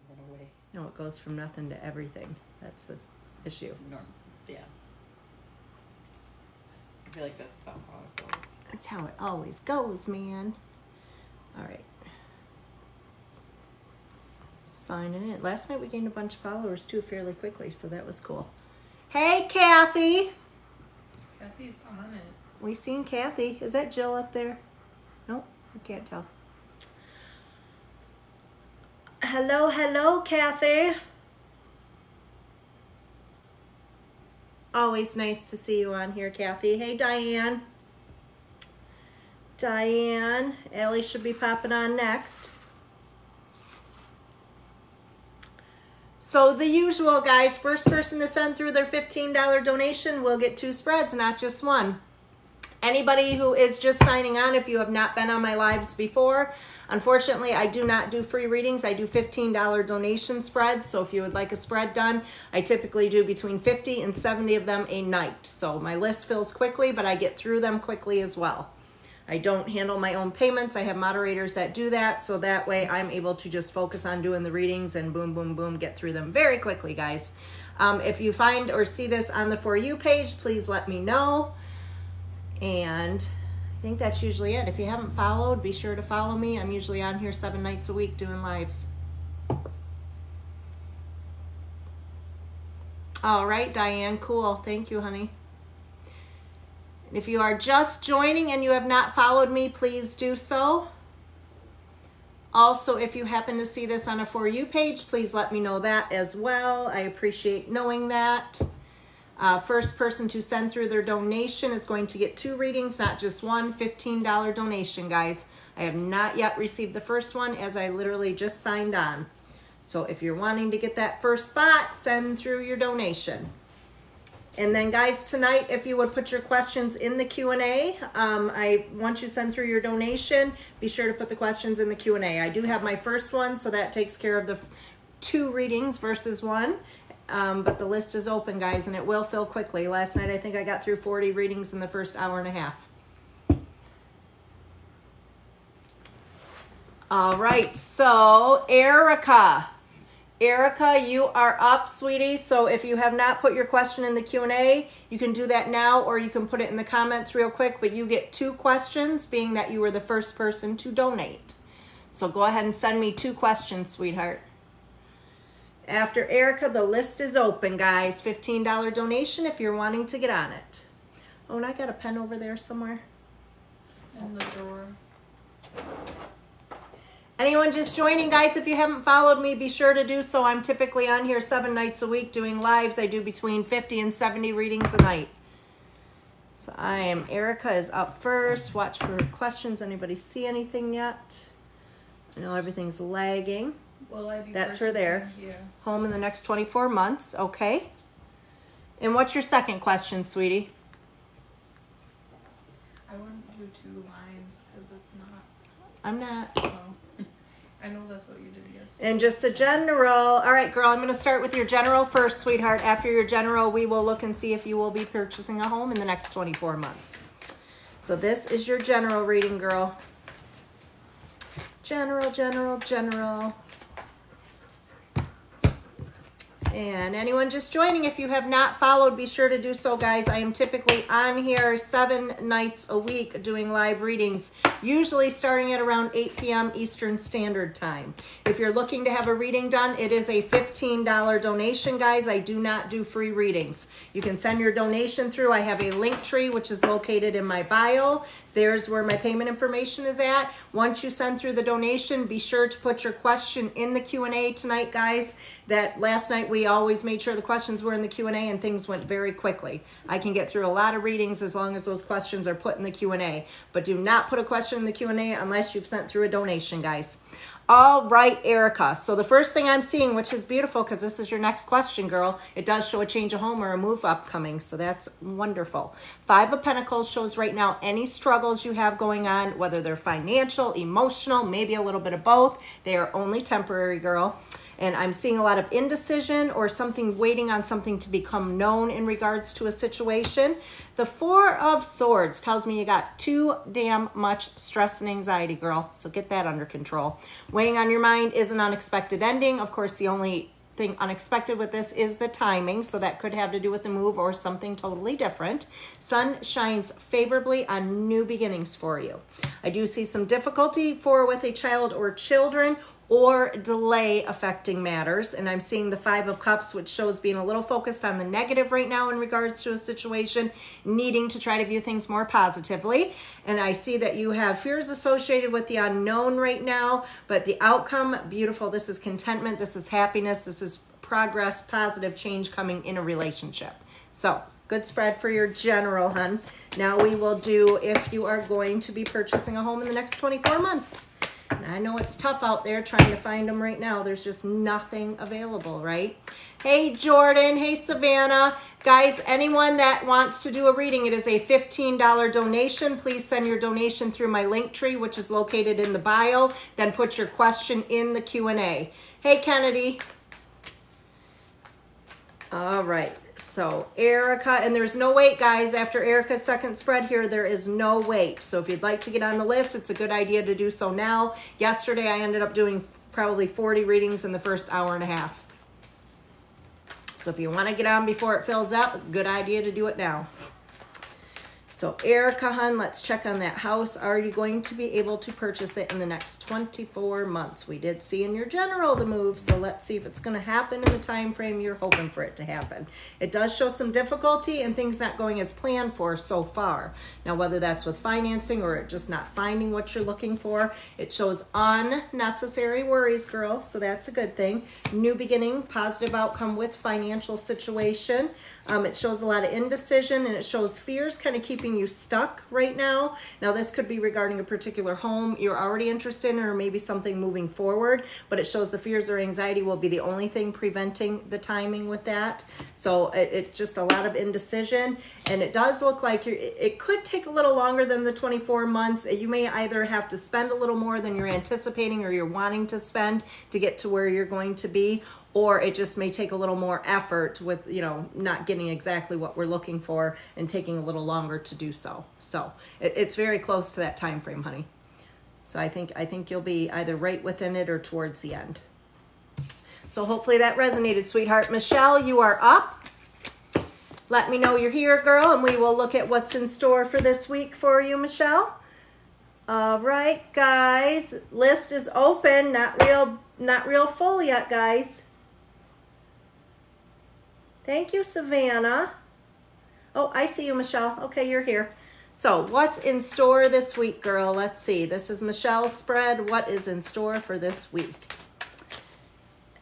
run away. No, it goes from nothing to everything. That's the issue. It's normal. Yeah. I feel like that's about how it goes. That's how it always goes, man. All right. Signing in. Last night we gained a bunch of followers too fairly quickly, so that was cool. Hey, Kathy. Kathy's on it. We seen Kathy. Is that Jill up there? Nope, I can't tell. Hello, hello, Kathy. Always nice to see you on here, Kathy. Hey, Diane. Diane. Allie should be popping on next. So the usual, guys, first person to send through their $15 donation will get 2 spreads, not just one. Anybody who is just signing on, if you have not been on my lives before, unfortunately, I do not do free readings. I do $15 donation spreads. So if you would like a spread done, I typically do between 50 and 70 of them a night. So my list fills quickly, but I get through them quickly as well. I don't handle my own payments. I have moderators that do that. So that way I'm able to just focus on doing the readings and boom, boom, boom, get through them very quickly, guys. If you find or see this on the For You page, please let me know. And I think that's usually it. If you haven't followed, be sure to follow me. I'm usually on here 7 nights a week doing lives. All right, Diane, cool. Thank you, honey. If you are just joining and you have not followed me, please do so. Also, if you happen to see this on a For You page, please let me know that as well. I appreciate knowing that. First person to send through their donation is going to get 2 readings, not just one. $15 donation, guys. I have not yet received the first one as I literally just signed on. So if you're wanting to get that first spot, send through your donation. And then, guys, tonight, if you would put your questions in the Q&A, once you send through your donation, be sure to put the questions in the Q&A. I do have my first one, so that takes care of the 2 readings versus 1. But the list is open, guys, and it will fill quickly. Last night, I think I got through 40 readings in the first hour and a half. All right, so Erica. Erica, you are up, sweetie. So if you have not put your question in the Q&A, you can do that now, or you can put it in the comments real quick, but you get 2 questions, being that you were the first person to donate. So go ahead and send me 2 questions, sweetheart. After Erica, the list is open, guys. $15 donation if you're wanting to get on it. Oh, and I got a pen over there somewhere. In the drawer. Anyone just joining, guys, if you haven't followed me, be sure to do so. I'm typically on here 7 nights a week doing lives. I do between 50 and 70 readings a night. So Erica is up first. Watch for questions. Anybody see anything yet? I know everything's lagging. Will I be That's her there. purchasing? Yeah. Home in the next 24 months. Okay. And what's your second question, sweetie? I wouldn't do 2 lines because it's not. I'm not. Oh. I know that's what you did yesterday. And just a general. All right, girl, I'm going to start with your general first, sweetheart. After your general, we will look and see if you will be purchasing a home in the next 24 months. So this is your general reading, girl. General, general, general. And anyone just joining, if you have not followed, be sure to do so, guys. I am typically on here 7 nights a week doing live readings, usually starting at around 8 p.m. Eastern Standard Time. If you're looking to have a reading done, it is a $15 donation, guys. I do not do free readings. You can send your donation through. I have a link tree, which is located in my bio. There's where my payment information is at. Once you send through the donation, be sure to put your question in the Q&A tonight, guys. That last night we always made sure the questions were in the Q&A and things went very quickly. I can get through a lot of readings as long as those questions are put in the Q&A. But do not put a question in the Q&A unless you've sent through a donation, guys. All right, Erica. So the first thing I'm seeing, which is beautiful because this is your next question, girl, it does show a change of home or a move upcoming. So that's wonderful. 5 of Pentacles shows right now any struggles you have going on, whether they're financial, emotional, maybe a little bit of both. They are only temporary, girl. And I'm seeing a lot of indecision or something waiting on something to become known in regards to a situation. The Four of Swords tells me you got too damn much stress and anxiety, girl. So get that under control. Weighing on your mind is an unexpected ending. Of course, the only thing unexpected with this is the timing, so that could have to do with the move or something totally different. Sun shines favorably on new beginnings for you. I do see some difficulty with a child or children, or delay affecting matters. And I'm seeing the Five of Cups, which shows being a little focused on the negative right now in regards to a situation, needing to try to view things more positively. And I see that you have fears associated with the unknown right now, but the outcome, beautiful. This is contentment, this is happiness, this is progress, positive change coming in a relationship. So good spread for your general, hun. Now we will do if you are going to be purchasing a home in the next 24 months. And I know it's tough out there trying to find them right now. There's just nothing available, right? Hey, Jordan. Hey, Savannah. Guys, anyone that wants to do a reading, it is a $15 donation. Please send your donation through my link tree, which is located in the bio. Then put your question in the Q&A. Hey, Kennedy. All right. So Erica, and there's no wait, guys. After Erica's second spread here, there is no wait. So if you'd like to get on the list, it's a good idea to do so now. Yesterday, I ended up doing probably 40 readings in the first hour and a half. So if you want to get on before it fills up, good idea to do it now. So Erica, hun, let's check on that house. Are you going to be able to purchase it in the next 24 months? We did see in your general the move, so let's see if it's going to happen in the time frame you're hoping for it to happen. It does show some difficulty and things not going as planned for so far. Now, whether that's with financing or just not finding what you're looking for, it shows unnecessary worries, girl, so that's a good thing. New beginning, positive outcome with financial situation. It shows a lot of indecision, and it shows fears kind of keeping you stuck right now. Now, this could be regarding a particular home you're already interested in, or maybe something moving forward, but it shows the fears or anxiety will be the only thing preventing the timing with that. So it's just a lot of indecision, and it does look like it could take a little longer than the 24 months. You may either have to spend a little more than you're anticipating or you're wanting to spend to get to where you're going to be, or it just may take a little more effort with, you know, not getting exactly what we're looking for and taking a little longer to do so. So it's very close to that time frame, honey. So I think you'll be either right within it or towards the end. So hopefully that resonated, sweetheart. Michelle, you are up. Let me know you're here, girl, and we will look at what's in store for this week for you, Michelle. All right, guys. List is open. Not real full yet, guys. Thank you, Savannah. Oh, I see you, Michelle. Okay, you're here. So what's in store this week, girl? Let's see. This is Michelle's spread. What is in store for this week?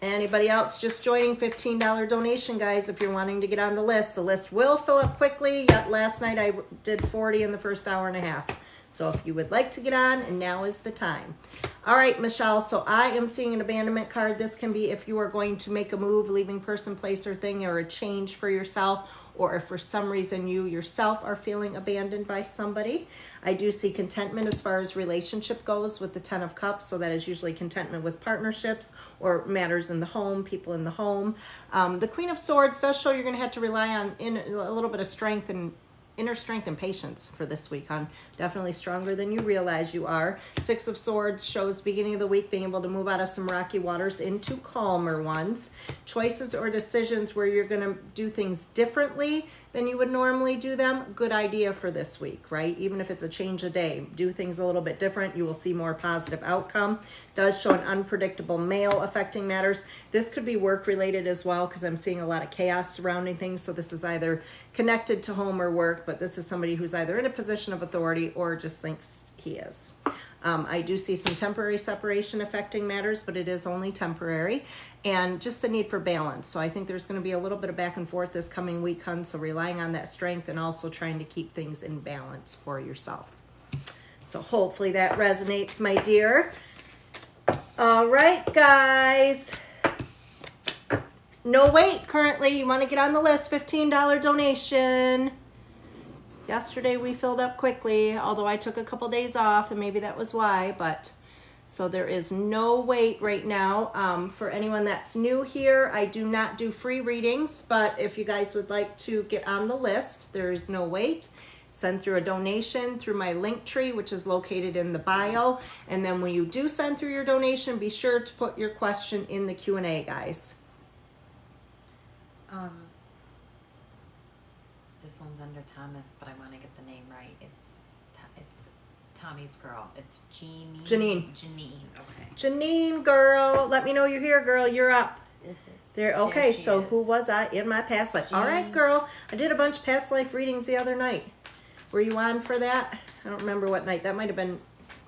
Anybody else just joining? $15 donation, guys, if you're wanting to get on the list. The list will fill up quickly. Last night I did 40 in the first hour and a half. So if you would like to get on, and now is the time. All right, Michelle, so I am seeing an abandonment card. This can be if you are going to make a move, leaving person, place, or thing, or a change for yourself, or if for some reason you yourself are feeling abandoned by somebody. I do see contentment as far as relationship goes with the Ten of Cups, so that is usually contentment with partnerships or matters in the home, people in the home. The Queen of Swords does show you're going to have to rely on a little bit of strength and inner strength and patience for this week, hon. Definitely stronger than you realize you are. Six of Swords shows beginning of the week being able to move out of some rocky waters into calmer ones. Choices or decisions where you're going to do things differently than you would normally do them. Good idea for this week, right? Even if it's a change of day, do things a little bit different. You will see more positive outcome. Does show an unpredictable male affecting matters. This could be work related as well, because I'm seeing a lot of chaos surrounding things. So this is either connected to home or work, but this is somebody who's either in a position of authority or just thinks he is. I do see some temporary separation affecting matters, but it is only temporary, and just the need for balance. So I think there's going to be a little bit of back and forth this coming week, hun, so relying on that strength and also trying to keep things in balance for yourself. So hopefully that resonates, my dear. All right, guys. No wait currently. You want to get on the list, $15 donation. Yesterday we filled up quickly, although I took a couple days off, and maybe that was why, but So there is no wait right now. For anyone that's new here, I do not do free readings, but if you guys would like to get on the list, there is no wait. Send through a donation through my link tree, which is located in the bio. And then when you do send through your donation, be sure to put your question in the Q&A, guys. This one's under Thomas, but I want to get the name right. It's Tommy's girl. It's Janine. Okay. Janine, girl. Let me know you're here, girl. You're up. Is it? There. Okay, she so is. who was I in my past life? All right, Janine. girl. I did a bunch of past life readings the other night. Were you on for that? I don't remember what night. That might have been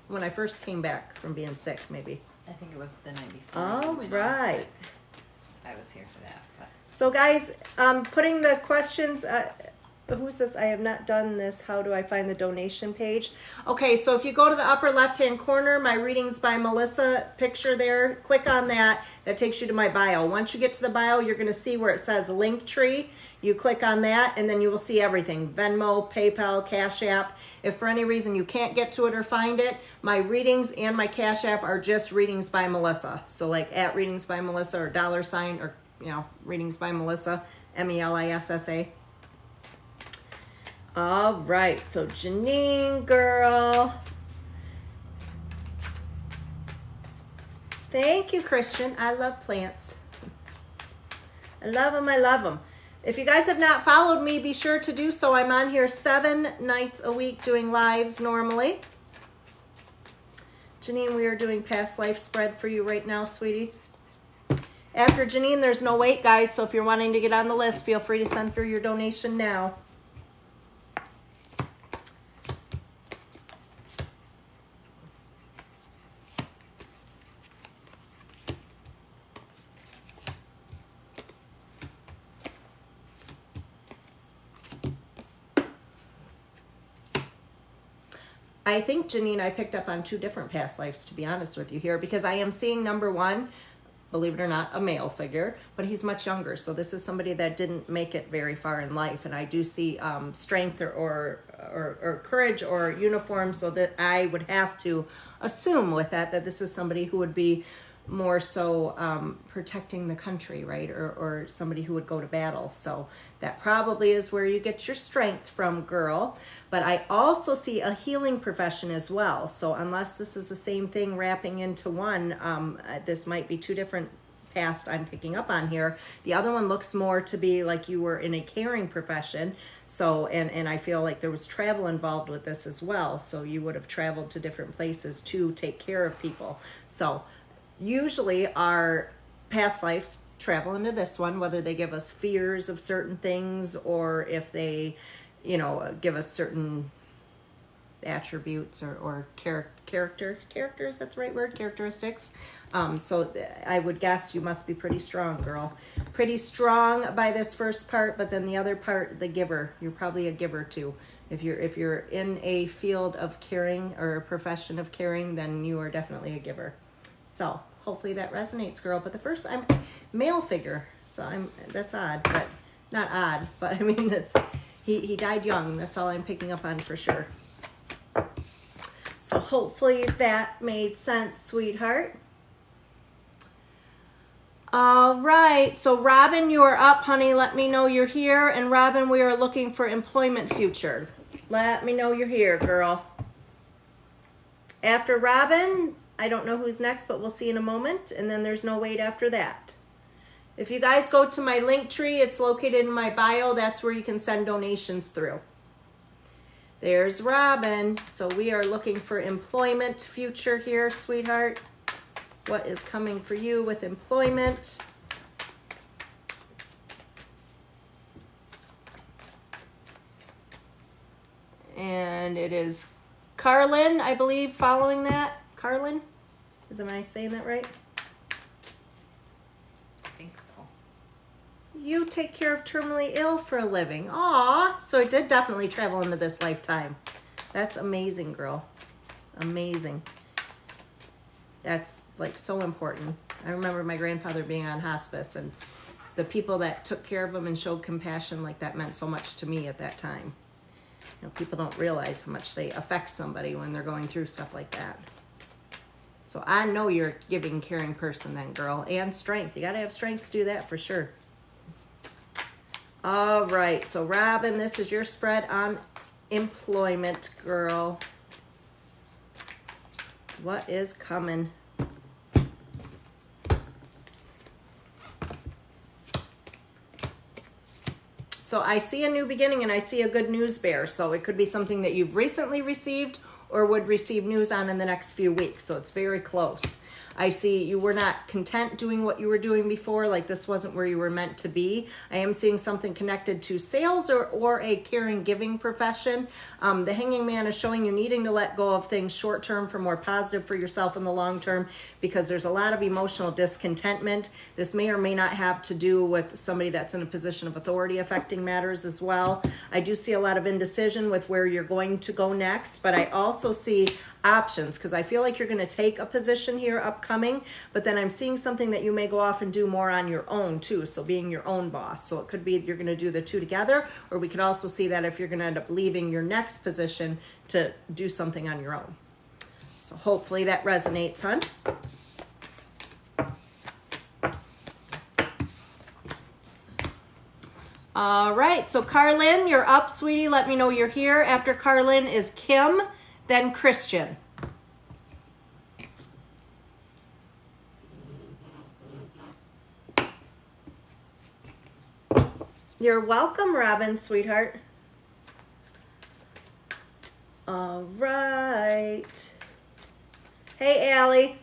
when I first came back from being sick, maybe. I think it was the night before. All when I was right. sick. I was here for that, but So, guys, putting the questions. Who's this? I have not done this. How do I find the donation page? Okay, so if you go to the upper left-hand corner, my Readings by Melissa picture there, click on that. That takes you to my bio. Once you get to the bio, you're going to see where it says Linktree. You click on that, and then you will see everything. Venmo, PayPal, Cash App. If for any reason you can't get to it or find it, my readings and my Cash App are just Readings by Melissa. So like at Readings by Melissa or $ or, you know, Readings by Melissa, MELISSA. All right, so Janine, girl. Thank you, Christian. I love plants. I love them. I love them. If you guys have not followed me, be sure to do so. I'm on here 7 nights a week doing lives normally. Janine, we are doing past life spread for you right now, sweetie. After Janine, there's no wait, guys. So if you're wanting to get on the list, feel free to send through your donation now. I think, Janine, I picked up on 2 different past lives, to be honest with you here, because I am seeing number 1, believe it or not, a male figure, but he's much younger. So this is somebody that didn't make it very far in life. And I do see strength or courage or uniform, so that I would have to assume with that this is somebody who would be more so protecting the country, right? Or somebody who would go to battle. So that probably is where you get your strength from, girl. But I also see a healing profession as well. So unless this is the same thing wrapping into one, this might be 2 different past I'm picking up on here. The other one looks more to be like you were in a caring profession. So, and I feel like there was travel involved with this as well. So you would have traveled to different places to take care of people. So usually our past lives travel into this one, whether they give us fears of certain things or if they, you know, give us certain attributes or characters, that's the right word, characteristics. So I would guess you must be pretty strong, girl. Pretty strong by this first part, but then the other part, the giver. You're probably a giver too. If you're in a field of caring or a profession of caring, then you are definitely a giver. So hopefully that resonates, girl. But the first, I'm male figure, so that's odd, but not odd. But I mean, that's he died young. That's all I'm picking up on for sure. So hopefully that made sense, sweetheart. All right. So Robin, you are up, honey. Let me know you're here. And Robin, we are looking for employment future. Let me know you're here, girl. After Robin, I don't know who's next, but we'll see in a moment. And then there's no wait after that. If you guys go to my link tree, it's located in my bio. That's where you can send donations through. There's Robin. So we are looking for employment future here, sweetheart. What is coming for you with employment? And it is Carlin, I believe, following that. Carlin? Am I saying that right? I think so. You take care of terminally ill for a living. Aw, so it did definitely travel into this lifetime. That's amazing, girl. Amazing. That's like so important. I remember my grandfather being on hospice, and the people that took care of him and showed compassion like that meant so much to me at that time. You know, people don't realize how much they affect somebody when they're going through stuff like that. So I know you're a giving, caring person then, girl. And strength. You got to have strength to do that for sure. All right. So, Robin, this is your spread on employment, girl. What is coming? So I see a new beginning and I see a good news bear. So it could be something that you've recently received or would receive news on in the next few weeks. So it's very close. I see you were not content doing what you were doing before, like this wasn't where you were meant to be. I am seeing something connected to sales or a caring, giving profession. The Hanging Man is showing you needing to let go of things short term for more positive for yourself in the long term, because there's a lot of emotional discontentment. This may or may not have to do with somebody that's in a position of authority affecting matters as well. I do see a lot of indecision with where you're going to go next, but I also see options, because I feel like you're going to take a position here upcoming, but then I'm seeing something that you may go off and do more on your own too, so being your own boss. So it could be you're going to do the two together, or we could also see that if you're going to end up leaving your next position to do something on your own. So hopefully that resonates, hon. All right, so Carlin, you're up, sweetie. Let me know you're here. After Carlin is Kim, then Christian. You're welcome, Robin, sweetheart. All right. Hey, Allie.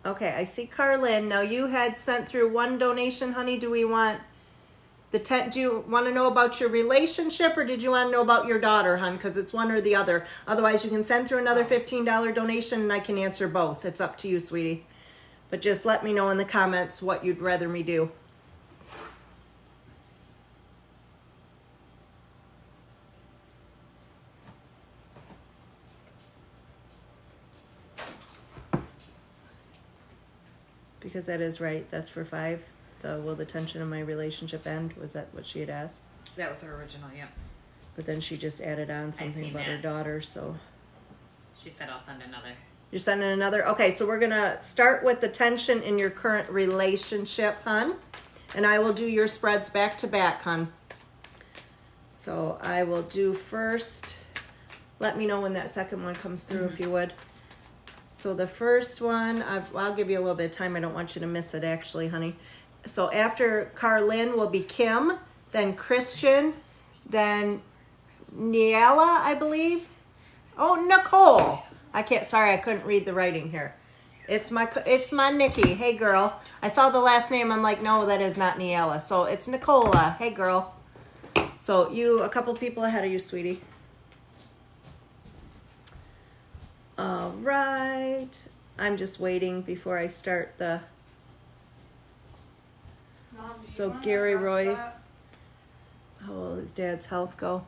Okay, I see Carlin. Now you had sent through one donation, honey. Do we want the do you want to know about your relationship, or did you want to know about your daughter, hon? Because it's one or the other. Otherwise, you can send through another $15 donation and I can answer both. It's up to you, sweetie. But just let me know in the comments what you'd rather me do. Because that is right. That's for 5. Will the tension of my relationship end? Was that what she had asked? That was her original, yep. But then she just added on something about her daughter, so. She said I'll send another. You're sending another? Okay, so we're going to start with the tension in your current relationship, hon. And I will do your spreads back to back, hon. So I will do first. Let me know when that second one comes through, if you would. So the first one, I'll give you a little bit of time. I don't want you to miss it, actually, honey. So after Carlin will be Kim, then Christian, then Niela, I believe. Oh, Nicole. Sorry, I couldn't read the writing here. It's my Nikki. Hey, girl. I saw the last name. I'm like, no, that is not Niela. So it's Nicola. Hey, girl. So you, a couple people ahead of you, sweetie. All right. I'm just waiting before I start the... Mom, So Gary Roy, how will his dad's health go?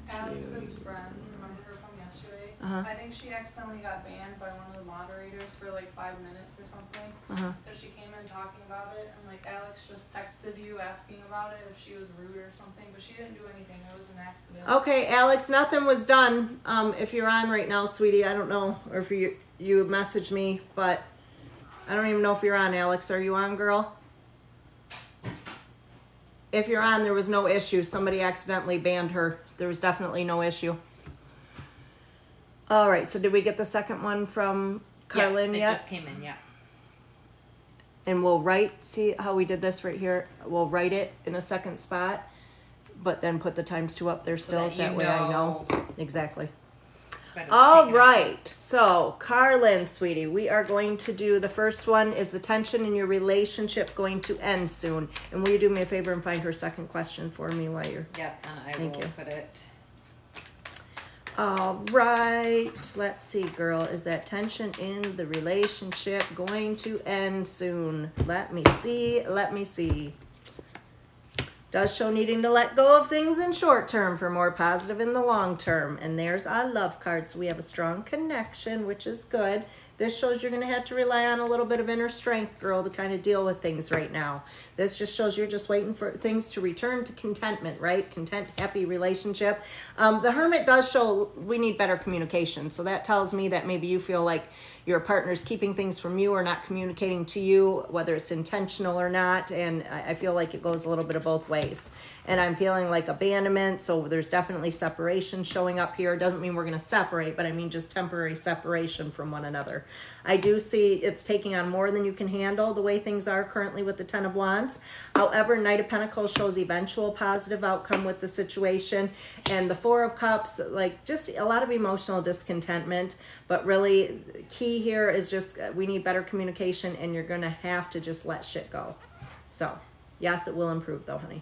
Alex's friend, remember her from yesterday? Uh-huh. I think she accidentally got banned by one of the moderators for like 5 minutes or something. Uh-huh. Because she came in talking about it, and like Alex just texted you asking about it, if she was rude or something, but she didn't do anything. It was an accident. Okay, Alex, nothing was done. If you're on right now, sweetie, I don't know, or if you messaged me, but I don't even know if you're on, Alex. Are you on, girl? If you're on, there was no issue. Somebody accidentally banned her. There was definitely no issue. All right, so did we get the second one from Carlin yet? It just came in, yeah. And we'll see how we did this right here. We'll write it in a second spot, but then put the ×2 up there still. That way I know. Exactly. All right, so Carlin, sweetie, we are going to do the first one. Is the tension in your relationship going to end soon? And will you do me a favor and find her second question for me while you're... Yep, and I Thank will you. put it... All right, let's see, girl. Is that tension in the relationship going to end soon? Let me see. Does show needing to let go of things in short term for more positive in the long term. And there's our love card. So we have a strong connection, which is good. This shows you're going to have to rely on a little bit of inner strength, girl, to kind of deal with things right now. This just shows you're just waiting for things to return to contentment, right? Content, happy relationship. The Hermit does show we need better communication. So that tells me that maybe you feel like your partner's keeping things from you or not communicating to you, whether it's intentional or not. And I feel like it goes a little bit of both ways. And I'm feeling like abandonment. So there's definitely separation showing up here. Doesn't mean we're going to separate, but I mean just temporary separation from one another. I do see it's taking on more than you can handle the way things are currently with the Ten of Wands. However, Knight of Pentacles shows eventual positive outcome with the situation. And the Four of Cups, like just a lot of emotional discontentment. But really, key here is just we need better communication, and you're going to have to just let shit go. So, yes, it will improve though, honey.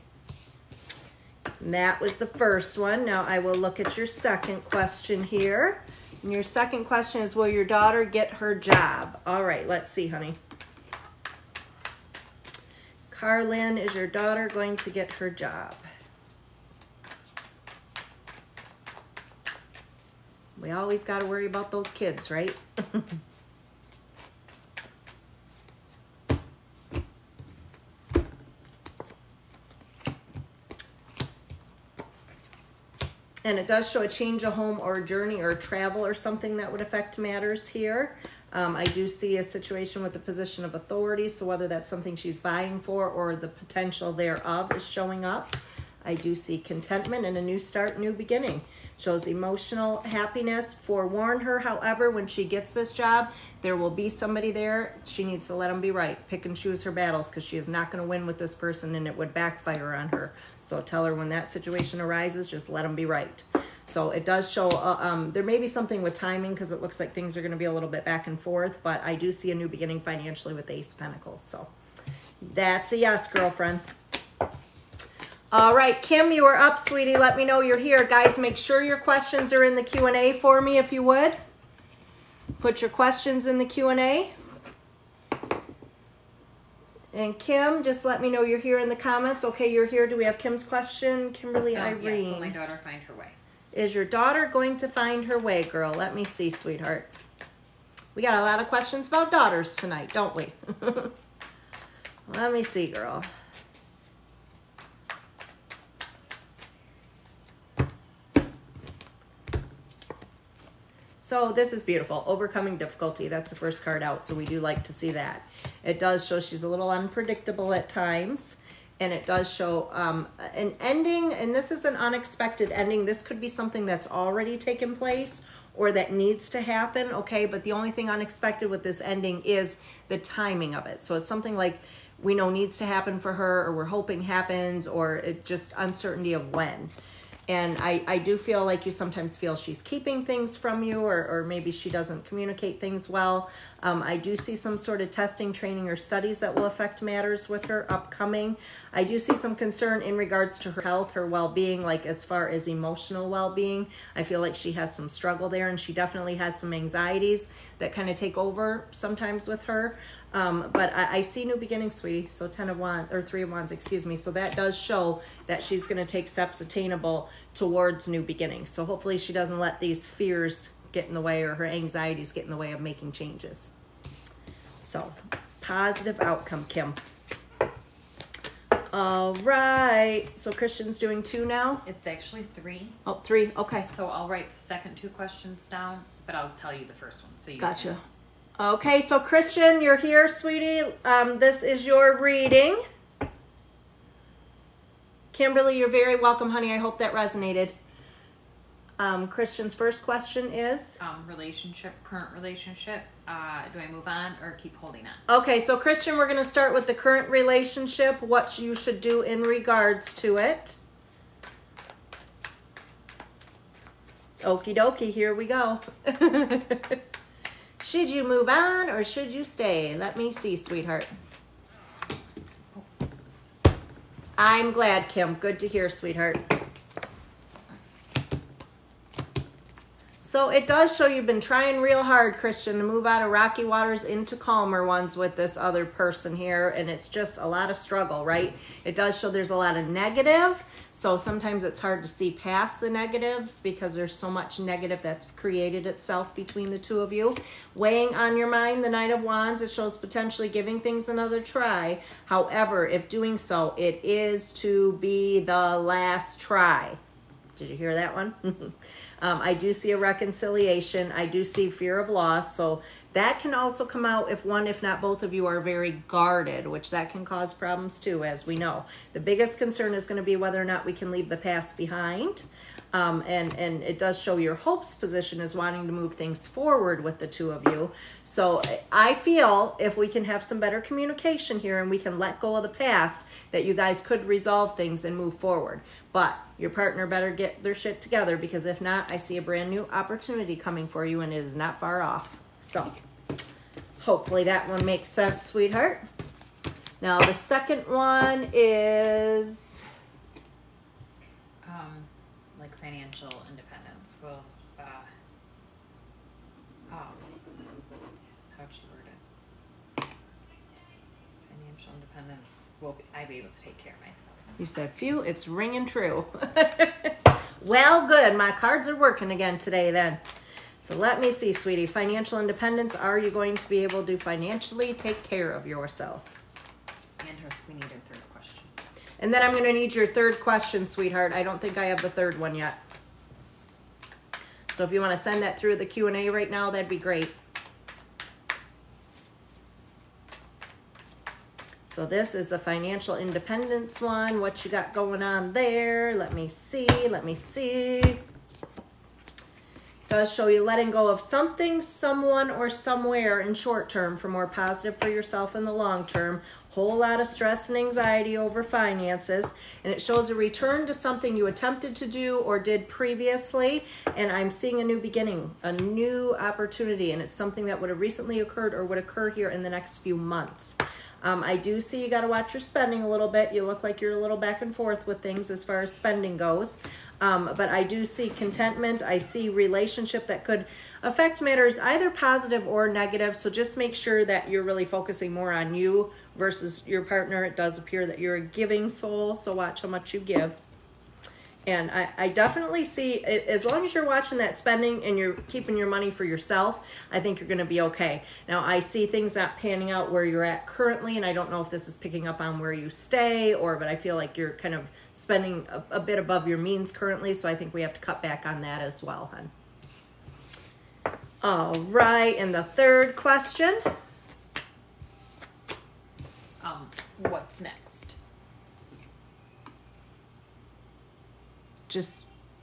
And that was the first one. Now I will look at your second question here. And your second question is, will your daughter get her job? All right, let's see, honey. Carlin, is your daughter going to get her job? We always got to worry about those kids, right? And it does show a change of home or a journey or travel or something that would affect matters here. I do see a situation with the position of authority, so whether that's something she's vying for or the potential thereof is showing up. I do see contentment and a new start, new beginning. Shows emotional happiness. Forewarn her, however, when she gets this job, there will be somebody there. She needs to let them be right. Pick and choose her battles, because she is not going to win with this person and it would backfire on her. So tell her when that situation arises, just let them be right. So it does show, there may be something with timing, because it looks like things are going to be a little bit back and forth, but I do see a new beginning financially with the Ace of Pentacles. So that's a yes, girlfriend. All right, Kim, you are up, sweetie. Let me know you're here. Guys, make sure your questions are in the Q&A for me, if you would. Put your questions in the Q&A. And Kim, just let me know you're here in the comments. Okay, you're here. Do we have Kim's question? Kimberly Irene. Yes, will my daughter find her way? Is your daughter going to find her way, girl? Let me see, sweetheart. We got a lot of questions about daughters tonight, don't we? Let me see, girl. So this is beautiful. Overcoming difficulty. That's the first card out, so we do like to see that. It does show she's a little unpredictable at times. And it does show an ending, and this is an unexpected ending. This could be something that's already taken place or that needs to happen, okay? But the only thing unexpected with this ending is the timing of it. So it's something like we know needs to happen for her, or we're hoping happens, or it just uncertainty of when. And I do feel like you sometimes feel she's keeping things from you, or maybe she doesn't communicate things well. I do see some sort of testing, training, or studies that will affect matters with her upcoming. I do see some concern in regards to her health, her well-being, like as far as emotional well-being. I feel like she has some struggle there, and she definitely has some anxieties that kind of take over sometimes with her. But I see new beginnings, sweetie. So 10 of Wands, or 3 of Wands, excuse me. So that does show that she's going to take steps attainable towards new beginnings. So hopefully she doesn't let these fears get in the way, or her anxieties get in the way of making changes. So positive outcome, Kim. All right. So Christian's doing 2 now? It's actually 3. Oh, 3. Okay. So I'll write the second 2 questions down, but I'll tell you the first one. So you Gotcha. can... Okay, so Christian, you're here, sweetie. This is your reading. Kimberly, you're very welcome, honey. I hope that resonated. Christian's first question is? Relationship, current relationship. Do I move on or keep holding on? Okay, so Christian, we're going to start with the current relationship, what you should do in regards to it. Okie dokie, here we go. Should you move on or should you stay? Let me see, sweetheart. I'm glad, Kim. Good to hear, sweetheart. So it does show you've been trying real hard, Christian, to move out of rocky waters into calmer ones with this other person here, and it's just a lot of struggle, right? It does show there's a lot of negative, so sometimes it's hard to see past the negatives because there's so much negative that's created itself between the two of you. Weighing on your mind, the Knight of Wands, it shows potentially giving things another try. However, if doing so, it is to be the last try. Did you hear that one? I do see a reconciliation. I do see fear of loss. So that can also come out if one, if not both of you are very guarded, which that can cause problems too, as we know. The biggest concern is going to be whether or not we can leave the past behind. And it does show your hopes position is wanting to move things forward with the two of you. So I feel if we can have some better communication here and we can let go of the past, that you guys could resolve things and move forward. But your partner better get their shit together, because if not, I see a brand new opportunity coming for you and it is not far off. So hopefully that one makes sense, sweetheart. Now the second one is like financial independence. Well, how'd she word it? Financial independence. Will I be able to take care of myself? You said phew, it's ringing true. Well, good. My cards are working again today then. So let me see, sweetie. Financial independence. Are you going to be able to financially take care of yourself? And we need a third question. And then I'm going to need your third question, sweetheart. I don't think I have the third one yet. So if you want to send that through the Q&A right now, that'd be great. So this is the financial independence one. What you got going on there? Let me see. Let me see. It does show you letting go of something, someone, or somewhere in short term for more positive for yourself in the long term. Whole lot of stress and anxiety over finances. And it shows a return to something you attempted to do or did previously. And I'm seeing a new beginning, a new opportunity. And it's something that would have recently occurred or would occur here in the next few months. I do see you got to watch your spending a little bit. You look like you're a little back and forth with things as far as spending goes. But I do see contentment. I see relationship that could affect matters either positive or negative. So just make sure that you're really focusing more on you versus your partner. It does appear that you're a giving soul, so watch how much you give. And I definitely see, as long as you're watching that spending and you're keeping your money for yourself, I think you're going to be okay. Now, I see things not panning out where you're at currently, and I don't know if this is picking up on where you stay, but I feel like you're kind of spending a bit above your means currently, so I think we have to cut back on that as well, hon. All right, and the third question. What's next? Just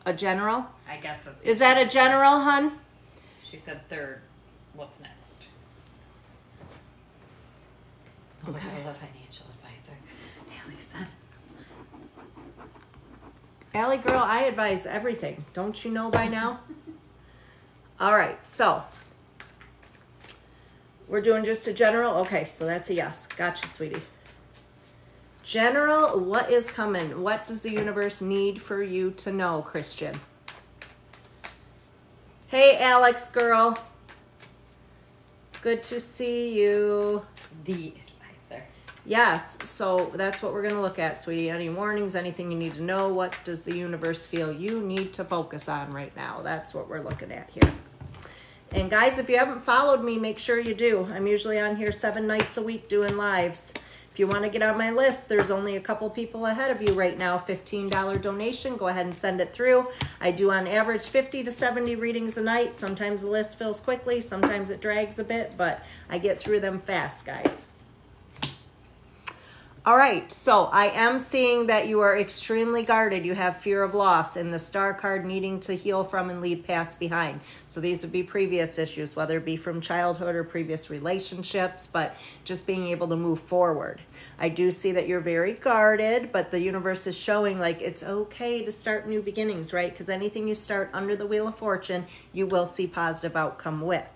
a general? I guess that's. Is that a general, hun? She said third. What's next? Okay. Also the financial advisor. Allie said. Allie girl, I advise everything. Don't you know by now? All right, so we're doing just a general. Okay, so that's a yes. Gotcha, sweetie. General, what is coming? What does the universe need for you to know, Christian? Hey, Alex girl. Good to see you. The advisor. Yes, so that's what we're going to look at, sweetie. Any warnings, anything you need to know? What does the universe feel you need to focus on right now? That's what we're looking at here. And guys, if you haven't followed me, make sure you do. I'm usually on here 7 nights a week doing lives. If you want to get on my list, there's only a couple people ahead of you right now. $15 donation. Go ahead and send it through. I do on average 50 to 70 readings a night. Sometimes the list fills quickly. Sometimes it drags a bit, but I get through them fast, guys. All right, so I am seeing that you are extremely guarded. You have fear of loss and the star card needing to heal from and leave past behind. So these would be previous issues, whether it be from childhood or previous relationships, but just being able to move forward. I do see that you're very guarded, but the universe is showing like it's okay to start new beginnings, right? Because anything you start under the Wheel of Fortune, you will see positive outcome with.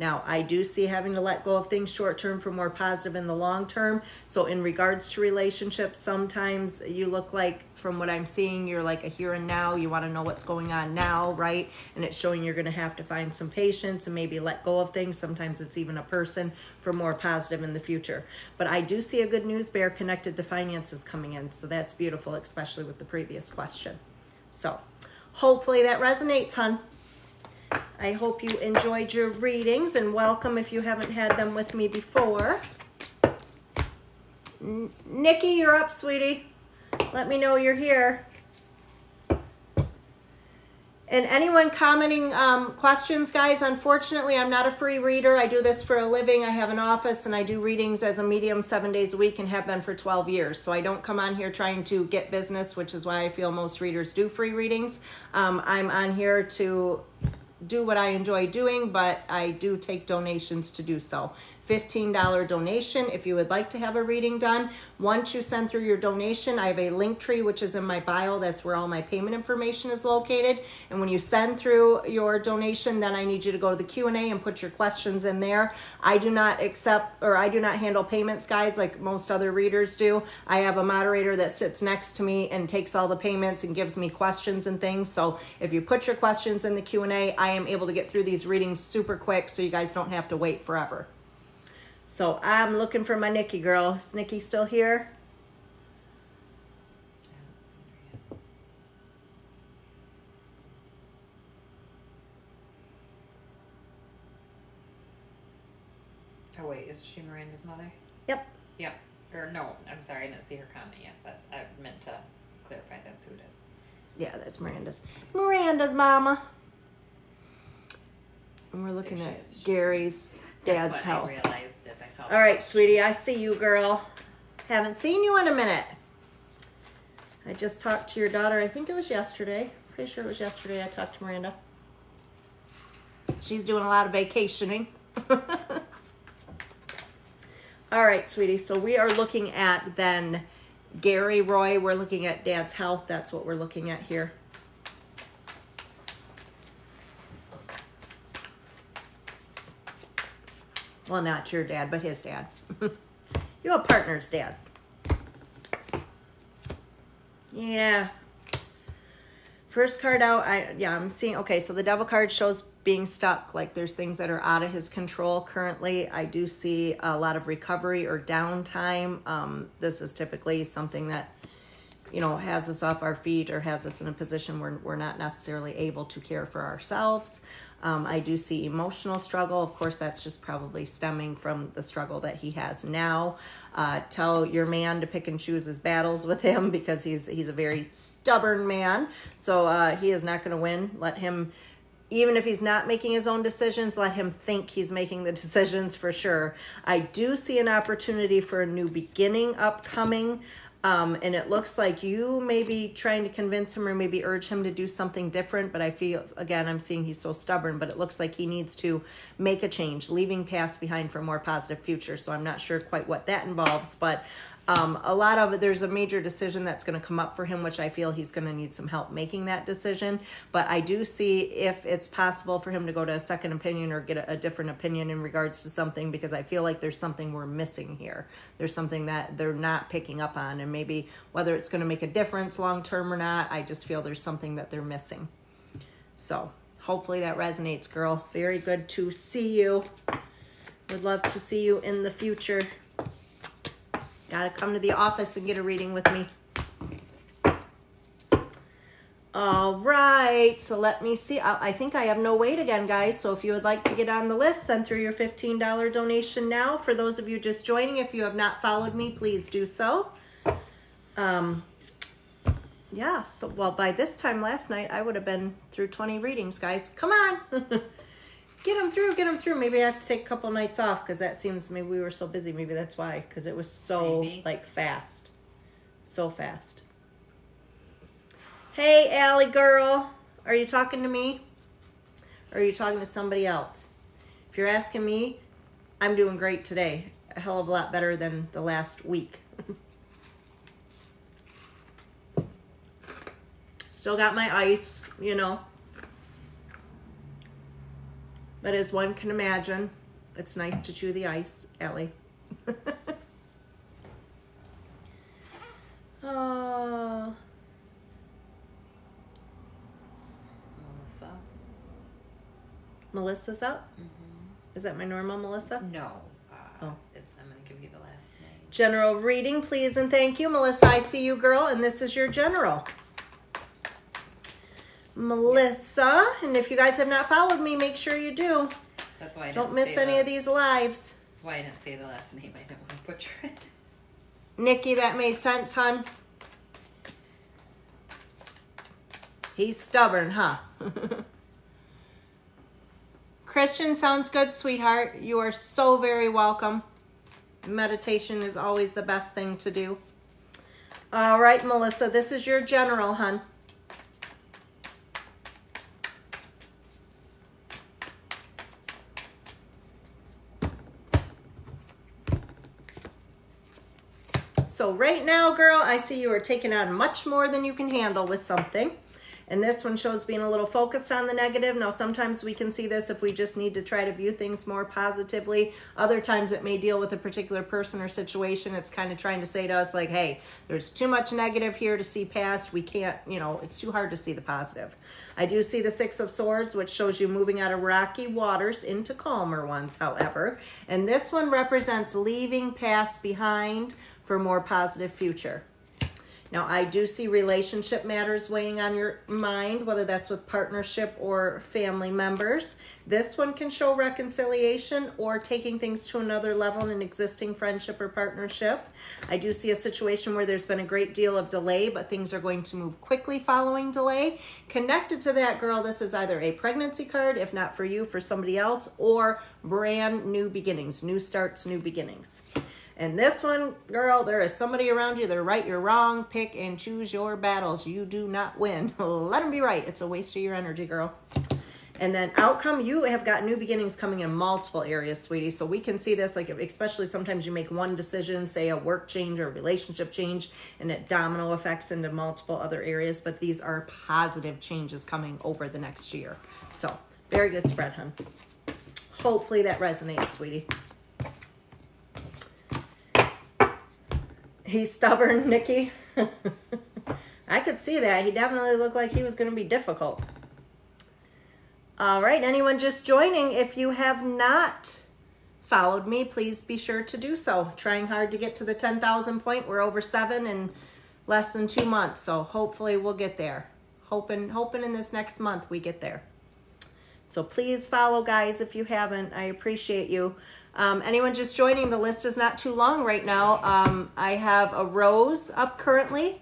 Now, I do see having to let go of things short term for more positive in the long term. So in regards to relationships, sometimes you look like, from what I'm seeing, you're like a here and now. You want to know what's going on now, right? And it's showing you're going to have to find some patience and maybe let go of things. Sometimes it's even a person for more positive in the future. But I do see a good news bear connected to finances coming in. So that's beautiful, especially with the previous question. So hopefully that resonates, hon. I hope you enjoyed your readings, and welcome if you haven't had them with me before. Nikki, you're up, sweetie. Let me know you're here. And anyone commenting questions, guys, unfortunately, I'm not a free reader. I do this for a living. I have an office, and I do readings as a medium 7 days a week and have been for 12 years. So I don't come on here trying to get business, which is why I feel most readers do free readings. I'm on here to do what I enjoy doing, but I do take donations to do so. $15 donation if you would like to have a reading done. Once you send through your donation, I have a link tree which is in my bio. That's where all my payment information is located. And when you send through your donation, then I need you to go to the Q&A and put your questions in there. I do not accept, or I do not handle payments, guys, like most other readers do. I have a moderator that sits next to me and takes all the payments and gives me questions and things. So if you put your questions in the Q&A, I am able to get through these readings super quick so you guys don't have to wait forever. So I'm looking for my Nikki girl. Is Nikki still here? Oh wait, is she Miranda's mother? Yep. Yep. Or no, I'm sorry, I didn't see her comment yet, but I meant to clarify that's who it is. Yeah, that's Miranda's. Miranda's mama. And we're looking at Gary's dad's That's what health. I realized as I saw. All right, sweetie, I see you, girl. Haven't seen you in a minute. I just talked to your daughter. I think it was yesterday. Pretty sure it was yesterday I talked to Miranda. She's doing a lot of vacationing. All right, sweetie. So we are looking at then Gary Roy. We're looking at dad's health. That's what we're looking at here. Well, not your dad, but his dad. Your partner's dad. Yeah. First card out, I'm seeing, okay, so the devil card shows being stuck, like there's things that are out of his control currently. I do see a lot of recovery or downtime. This is typically something that, has us off our feet or has us in a position where we're not necessarily able to care for ourselves. I do see emotional struggle. Of course, that's just probably stemming from the struggle that he has now. Tell your man to pick and choose his battles with him because he's a very stubborn man. So he is not going to win. Let him, even if he's not making his own decisions, let him think he's making the decisions for sure. I do see an opportunity for a new beginning upcoming. And it looks like you may be trying to convince him or maybe urge him to do something different. But I feel, again, I'm seeing he's so stubborn, but it looks like he needs to make a change, leaving past behind for a more positive future. So I'm not sure quite what that involves, but a lot of it, there's a major decision that's going to come up for him, which I feel he's going to need some help making that decision. But I do see if it's possible for him to go to a second opinion or get a different opinion in regards to something, because I feel like there's something we're missing here. There's something that they're not picking up on, and maybe whether it's going to make a difference long term or not, I just feel there's something that they're missing. So hopefully that resonates, girl. Very good to see you. Would love to see you in the future. Gotta come to the office and get a reading with me. All right, so let me see. I think I have no wait again, guys. So if you would like to get on the list, send through your $15 donation now. For those of you just joining, if you have not followed me, please do so. Yeah, so, well, by this time last night, I would have been through 20 readings, guys. Come on. Get them through. Maybe I have to take a couple nights off because that seems, maybe we were so busy. Maybe that's why, because it was so, fast. So fast. Hey, Allie girl. Are you talking to me? Or are you talking to somebody else? If you're asking me, I'm doing great today. A hell of a lot better than the last week. Still got my ice, But as one can imagine, it's nice to chew the ice, Ellie. Oh. Melissa. Melissa's up? Is that my normal Melissa? No. Oh. I'm going to give you the last name. General reading, please and thank you. Melissa, I see you, girl, and this is your general. Melissa, and if you guys have not followed me, make sure you do. That's why I Don't miss any of these lives. That's why I didn't say the last name. I didn't want to butcher it. Nikki, that made sense, hon. He's stubborn, huh? Christian, sounds good, sweetheart. You are so very welcome. Meditation is always the best thing to do. All right, Melissa, this is your general, hon. So right now, girl, I see you are taking on much more than you can handle with something. And this one shows being a little focused on the negative. Now, sometimes we can see this if we just need to try to view things more positively. Other times it may deal with a particular person or situation. It's kind of trying to say to us like, hey, there's too much negative here to see past. We can't, it's too hard to see the positive. I do see the Six of Swords, which shows you moving out of rocky waters into calmer ones, however. And this one represents leaving past behind for more positive future. Now, I do see relationship matters weighing on your mind, whether that's with partnership or family members. This one can show reconciliation or taking things to another level in an existing friendship or partnership. I do see a situation where there's been a great deal of delay, but things are going to move quickly following delay. Connected to that, girl, this is either a pregnancy card, if not for you, for somebody else, or brand new beginnings, new starts, new beginnings. And this one, girl, there is somebody around you. They're right, you're wrong. Pick and choose your battles. You do not win. Let them be right. It's a waste of your energy, girl. And then outcome, you have got new beginnings coming in multiple areas, sweetie. So we can see this, like especially sometimes you make one decision, say a work change or a relationship change, and it domino effects into multiple other areas. But these are positive changes coming over the next year. So very good spread, hun. Hopefully that resonates, sweetie. He's stubborn, Nikki. I could see that. He definitely looked like he was going to be difficult. All right, anyone just joining, if you have not followed me, please be sure to do so. Trying hard to get to the 10,000 point. We're over 7 in less than 2 months, so hopefully we'll get there. Hoping in this next month we get there. So please follow, guys, if you haven't. I appreciate you. Anyone just joining, the list is not too long right now. I have a Rose up currently.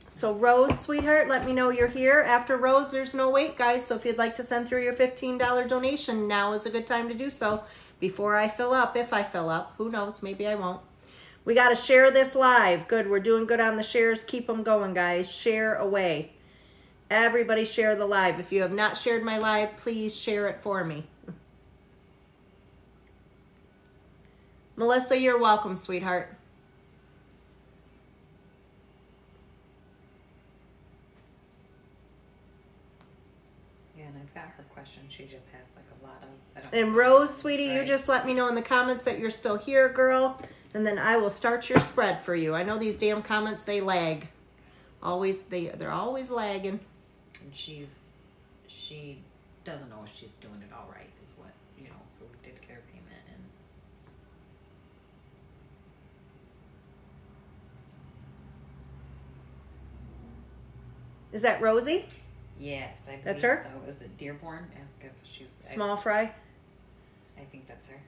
So Rose, sweetheart, let me know you're here. After Rose, there's no wait, guys. So if you'd like to send through your $15 donation, now is a good time to do so before I fill up. If I fill up, who knows, maybe I won't. We got to share this live. Good, we're doing good on the shares. Keep them going, guys. Share away. Everybody share the live. If you have not shared my live, please share it for me. Melissa, you're welcome, sweetheart. Yeah, and I've got her question. She just has like a lot of... And Rose, sweetie, you just let me know in the comments that you're still here, girl. And then I will start your spread for you. I know these damn comments, they lag. They're always lagging. And she doesn't know if she's doing it all right, is what, so we did care payment and Is that Rosie? yes, I believe That's her? so. Is it Dearborn? Ask if she's Small fry. I think that's her.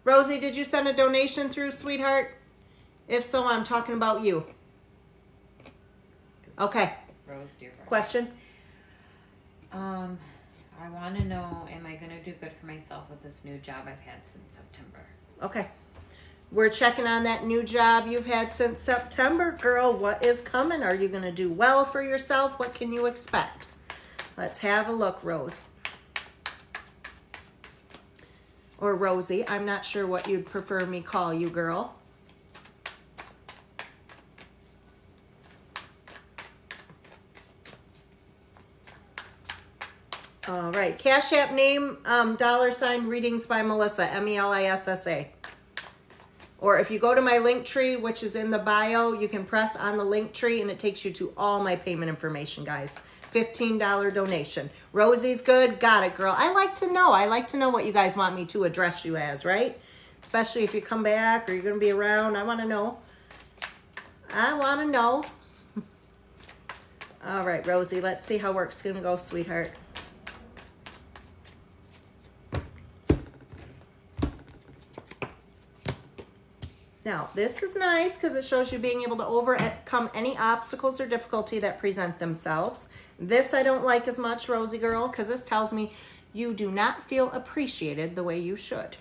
Rosie, did you send a donation through, sweetheart? If so, I'm talking about you. Okay. Rose Dearborn. Question? I want to know, am I going to do good for myself with this new job I've had since September? Okay. We're checking on that new job you've had since September. Girl, what is coming? Are you going to do well for yourself? What can you expect? Let's have a look, Rose. Or Rosie. I'm not sure what you'd prefer me call you, girl. All right. Cash App name, $ readings by Melissa, Melissa. Or if you go to my link tree, which is in the bio, you can press on the link tree and it takes you to all my payment information, guys. $15 donation. Rosie's good. Got it, girl. I like to know. I like to know what you guys want me to address you as, right? Especially if you come back or you're going to be around. I want to know. I want to know. All right, Rosie, let's see how work's going to go, sweetheart. Now, this is nice because it shows you being able to overcome any obstacles or difficulty that present themselves. This I don't like as much, Rosie girl, because this tells me you do not feel appreciated the way you should.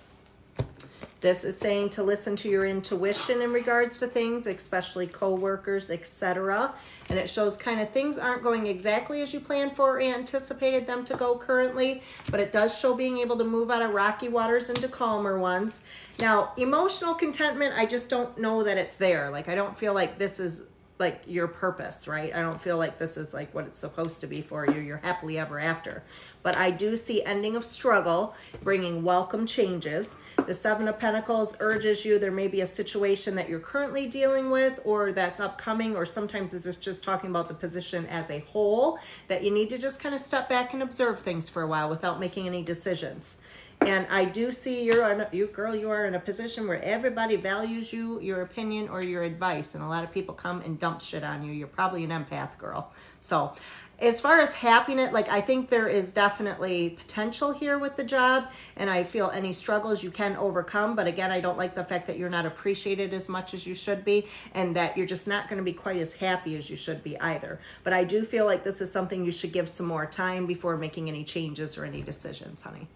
This is saying to listen to your intuition in regards to things, especially coworkers, etc. And it shows kind of things aren't going exactly as you planned for or anticipated them to go currently, but it does show being able to move out of rocky waters into calmer ones. Now, emotional contentment, I just don't know that it's there. Like, I don't feel like this is like your purpose, right? I don't feel like this is like what it's supposed to be for you. You're happily ever after. But I do see ending of struggle, bringing welcome changes. The Seven of Pentacles urges you, there may be a situation that you're currently dealing with or that's upcoming, or sometimes it's just talking about the position as a whole, that you need to just kind of step back and observe things for a while without making any decisions. And I do see you are in a position where everybody values you, your opinion, or your advice. And a lot of people come and dump shit on you. You're probably an empath, girl. So as far as happiness, like, I think there is definitely potential here with the job. And I feel any struggles you can overcome. But again, I don't like the fact that you're not appreciated as much as you should be. And that you're just not going to be quite as happy as you should be either. But I do feel like this is something you should give some more time before making any changes or any decisions, honey.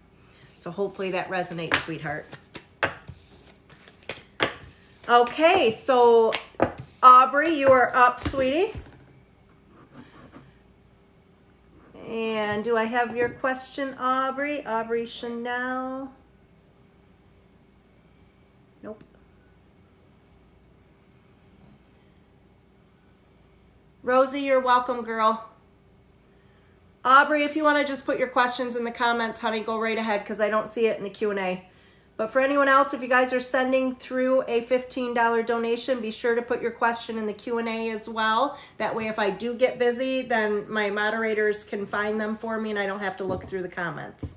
So hopefully that resonates, sweetheart. Okay, so Aubrey, you are up, sweetie. And do I have your question, Aubrey? Aubrey Chanel. Nope. Rosie, you're welcome, girl. Aubrey, if you want to just put your questions in the comments, honey, go right ahead because I don't see it in the Q&A. But for anyone else, if you guys are sending through a $15 donation, be sure to put your question in the Q&A as well. That way, if I do get busy, then my moderators can find them for me and I don't have to look through the comments.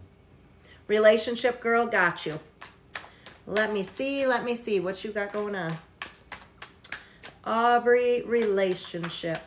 Relationship girl, got you. Let me see what you got going on. Aubrey, relationship.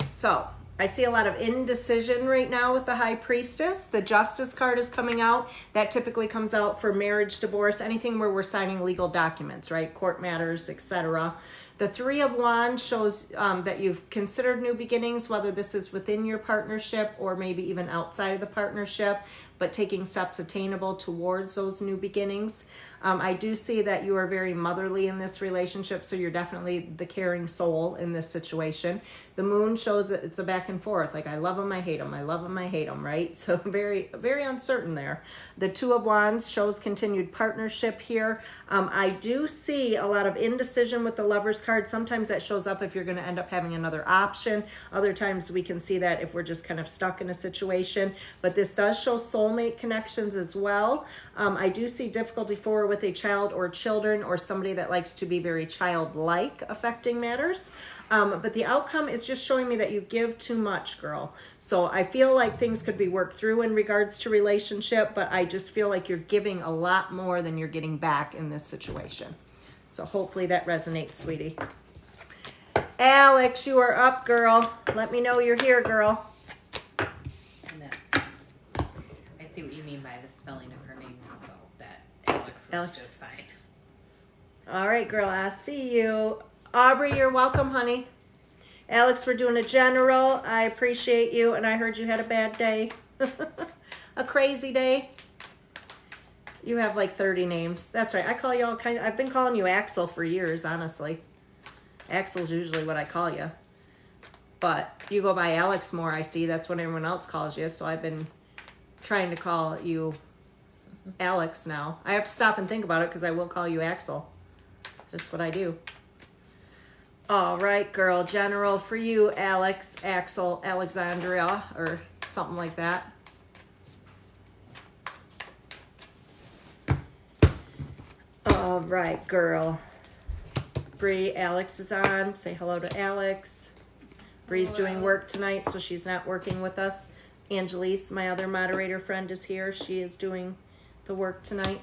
So I see a lot of indecision right now with the High Priestess. The Justice card is coming out. That typically comes out for marriage, divorce, anything where we're signing legal documents, right? Court matters, etc. The Three of Wands shows that you've considered new beginnings, whether this is within your partnership or maybe even outside of the partnership, but taking steps attainable towards those new beginnings. I do see that you are very motherly in this relationship, so you're definitely the caring soul in this situation. The Moon shows that it's a back and forth, like I love him, I hate him, I love him, I hate him, right? So very, very uncertain there. The Two of Wands shows continued partnership here. I do see a lot of indecision with the Lovers card. Sometimes that shows up if you're going to end up having another option. Other times we can see that if we're just kind of stuck in a situation. But this does show soulmate connections as well. I do see difficulty with a child or children or somebody that likes to be very childlike affecting matters. But the outcome is just showing me that you give too much, girl. So I feel like things could be worked through in regards to relationship, but I just feel like you're giving a lot more than you're getting back in this situation. So hopefully that resonates, sweetie. Alex, you are up, girl. Let me know you're here, girl. And that's, I see what you mean by the spelling of her name now, though. That Alex is just fine. All right, girl, I see you. Aubrey, you're welcome, honey. Alex, we're doing a general. I appreciate you, and I heard you had a bad day. A crazy day. You have like 30 names. That's right. I call you all kind of, I've been calling you Axel for years, honestly. Axel's usually what I call you. But you go by Alex more, I see. That's what everyone else calls you. So I've been trying to call you Alex now. I have to stop and think about it because I will call you Axel. Just what I do. All right, girl. General for you, Alex, Axel, Alexandria, or something like that. All right, girl. Bree, Alex is on. Say hello to Alex. Bree's doing work tonight, so she's not working with us. Angelise, my other moderator friend, is here. She is doing the work tonight.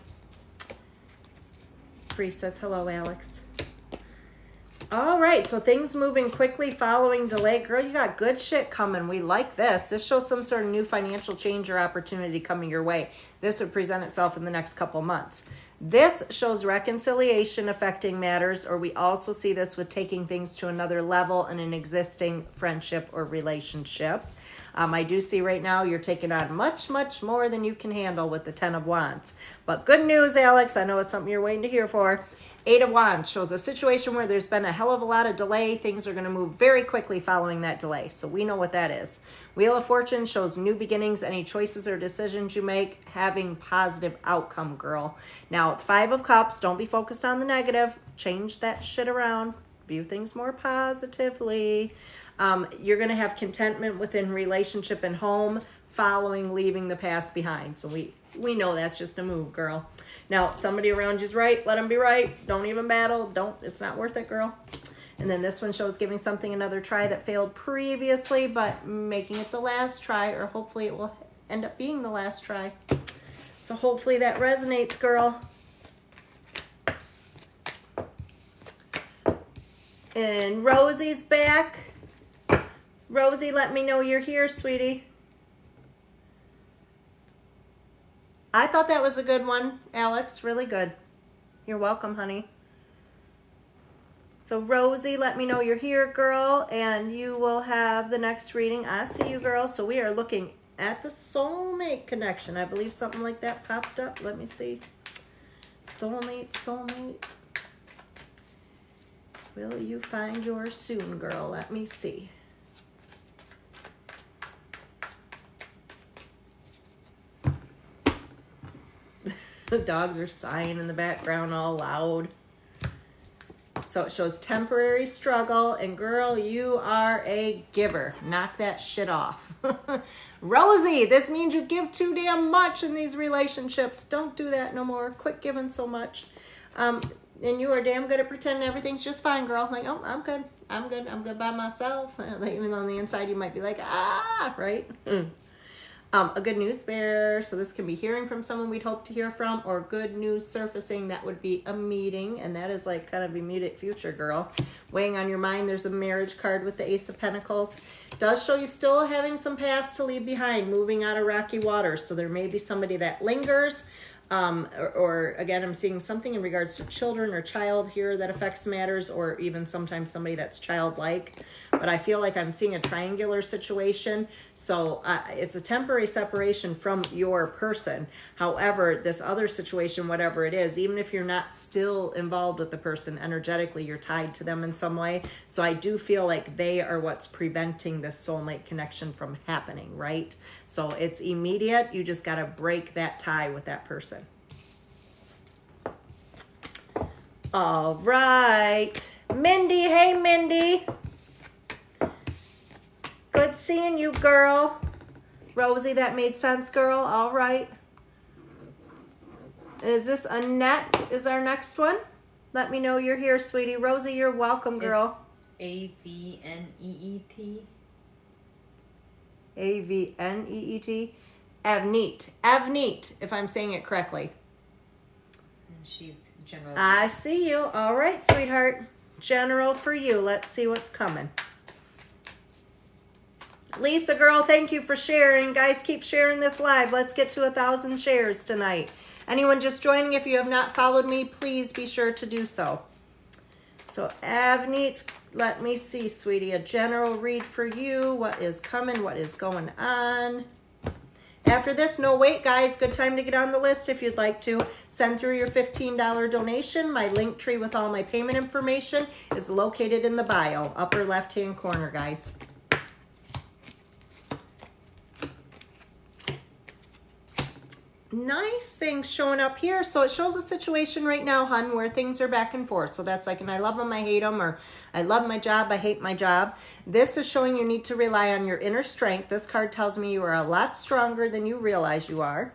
Bree says hello, Alex. All right, so things moving quickly following delay. Girl, you got good shit coming. We like this. This shows some sort of new financial change or opportunity coming your way. This would present itself in the next couple months. This shows reconciliation affecting matters, or we also see this with taking things to another level in an existing friendship or relationship. I do see right now you're taking on much, much more than you can handle with the 10 of Wands. But good news, Alex. I know it's something you're waiting to hear for. 8 of Wands shows a situation where there's been a hell of a lot of delay. Things are going to move very quickly following that delay. So we know what that is. Wheel of Fortune shows new beginnings. Any choices or decisions you make having positive outcome, girl. Now, 5 of Cups, don't be focused on the negative. Change that shit around. View things more positively. You're going to have contentment within relationship and home following leaving the past behind. So we know that's just a move, girl. Now, somebody around you's right. Let them be right. Don't even battle. It's not worth it, girl. And then this one shows giving something another try that failed previously, but making it the last try, or hopefully it will end up being the last try. So hopefully that resonates, girl. And Rosie's back. Rosie, let me know you're here, sweetie. I thought that was a good one, Alex. Really good. You're welcome, honey. So, Rosie, let me know you're here, girl, and you will have the next reading. I see you, girl. So, we are looking at the soulmate connection. I believe something like that popped up. Let me see. Soulmate, soulmate. Will you find yours soon, girl? Let me see. The dogs are sighing in the background all loud. So it shows temporary struggle, and girl, you are a giver. Knock that shit off. Rosie, this means you give too damn much in these relationships. Don't do that no more. Quit giving so much. And you are damn good at pretending everything's just fine, girl. Like, oh, I'm good. I'm good. I'm good by myself. Even though on the inside you might be like, right? A good news bear, so this can be hearing from someone we'd hope to hear from, or good news surfacing, that would be a meeting, and that is like kind of immediate future, girl. Weighing on your mind, there's a marriage card with the Ace of Pentacles. Does show you still having some past to leave behind, moving out of rocky waters, so there may be somebody that lingers, or again, I'm seeing something in regards to children or child here that affects matters, or even sometimes somebody that's childlike. But I feel like I'm seeing a triangular situation. So it's a temporary separation from your person. However, this other situation, whatever it is, even if you're not still involved with the person energetically, you're tied to them in some way. So I do feel like they are what's preventing this soulmate connection from happening, right? So it's immediate. You just got to break that tie with that person. All right. Mindy. Hey, Mindy. Good seeing you, girl. Rosie, that made sense, girl. All right. Is this Annette is our next one? Let me know you're here, sweetie. Rosie, you're welcome, girl. It's Aveneet. Aveneet. Avneet. Avneet, if I'm saying it correctly. And she's general. I see you. All right, sweetheart. General for you. Let's see what's coming. Lisa, girl, thank you for sharing. Guys, keep sharing this live. Let's get to 1,000 shares tonight. Anyone just joining, if you have not followed me, please be sure to do so. So, Avneet, let me see, sweetie. A general read for you. What is coming? What is going on? After this, no wait, guys. Good time to get on the list if you'd like to. Send through your $15 donation. My link tree with all my payment information is located in the bio, upper left-hand corner, guys. nice things showing up here. So it shows a situation right now, hun, where things are back and forth. So that's like, and I love them, I hate them, or I love my job, I hate my job. This is showing you need to rely on your inner strength. This card tells me you are a lot stronger than you realize you are.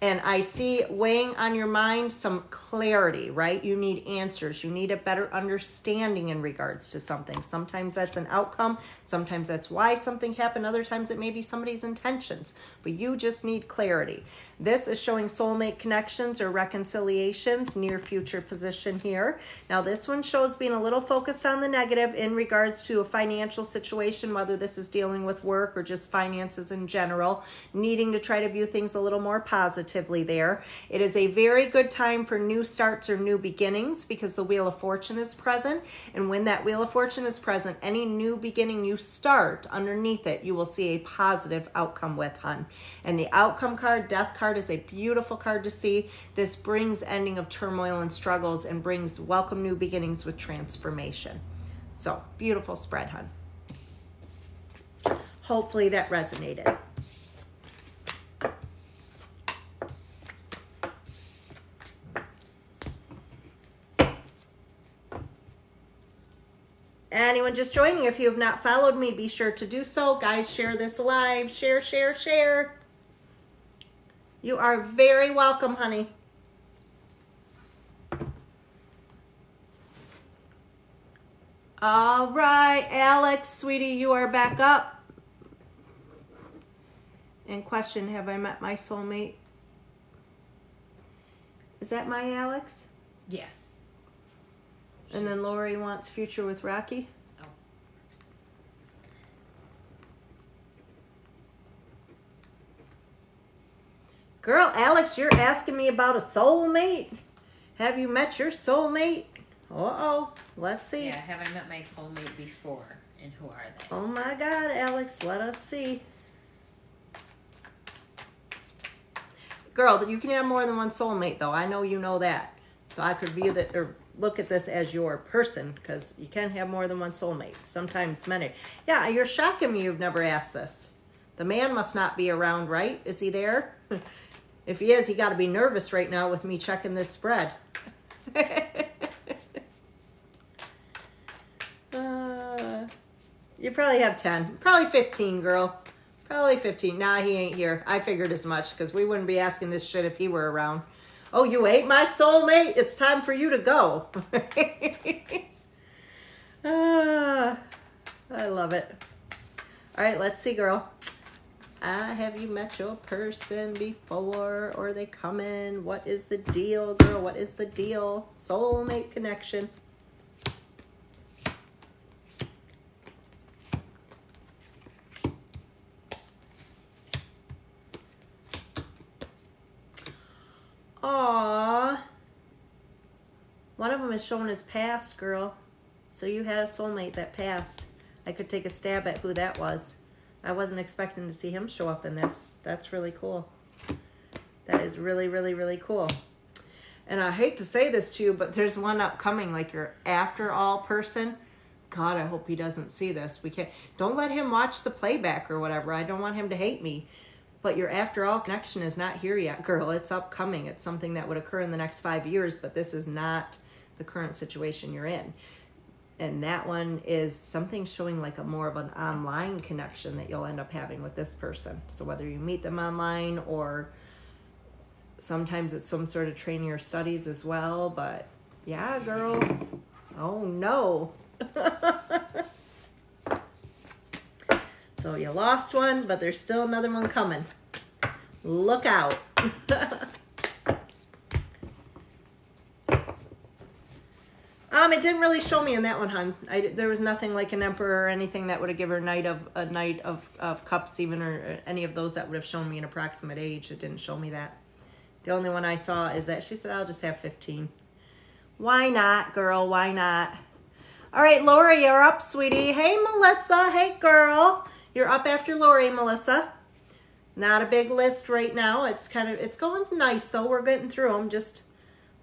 And I see weighing on your mind some clarity, right? You need answers. You need a better understanding in regards to something. Sometimes that's an outcome. Sometimes that's why something happened. Other times it may be somebody's intentions. But you just need clarity. This is showing soulmate connections or reconciliations, near future position here. Now this one shows being a little focused on the negative in regards to a financial situation, whether this is dealing with work or just finances in general, needing to try to view things a little more positively there. It is a very good time for new starts or new beginnings because the Wheel of Fortune is present. And when that Wheel of Fortune is present, any new beginning you start, underneath it, you will see a positive outcome with, hun. And the outcome card, Death card, is a beautiful card to see. This brings ending of turmoil and struggles and brings welcome new beginnings with transformation. So, beautiful spread, hun. Hopefully that resonated. Anyone just joining, if you have not followed me, be sure to do so. Guys, share this live. Share, share, share. You are very welcome, honey. All right, Alex, sweetie, you are back up. And question, have I met my soulmate? Is that my Alex? Yeah. And then Lori wants future with Rocky. Oh. Girl, Alex, you're asking me about a soulmate? Have you met your soulmate? Uh-oh. Let's see. Yeah, have I met my soulmate before? And who are they? Oh my God, Alex, let us see. Girl, you can have more than one soulmate, though. I know you know that. So I could view that or look at this as your person because you can have more than one soulmate. Sometimes many. Yeah, you're shocking me you've never asked this. The man must not be around, right? Is he there? If he is, he got to be nervous right now with me checking this spread. You probably have 10. Probably 15, girl. Probably 15. Nah, he ain't here. I figured as much because we wouldn't be asking this shit if he were around. Oh, you ate my soulmate? It's time for you to go. I love it. All right, let's see, girl. Have you met your person before? Or are they coming? What is the deal, girl? What is the deal? Soulmate connection. Aww. One of them is showing his past, girl. So you had a soulmate that passed. I could take a stab at who that was. I wasn't expecting to see him show up in this. That's really cool. That is really, really, really cool. And I hate to say this to you, but there's one upcoming, like your after all person. God, I hope he doesn't see this. We can't. Don't let him watch the playback or whatever. I don't want him to hate me. But your after all connection is not here yet, girl. It's upcoming. It's something that would occur in the next 5 years, but this is not the current situation you're in. And that one is something showing like a more of an online connection that you'll end up having with this person. So whether you meet them online or sometimes it's some sort of training or studies as well. But yeah, girl. Oh no. So you lost one, but there's still another one coming. Look out. It didn't really show me in that one, hon. There was nothing like an emperor or anything that would have given her a knight of cups even, or any of those that would have shown me an approximate age. It didn't show me that. The only one I saw is that she said, I'll just have 15. Why not, girl? Why not? All right, Lori, you're up, sweetie. Hey, Melissa. Hey, girl. You're up after Lori, Melissa. Not a big list right now. It's going nice, though. We're getting through them, just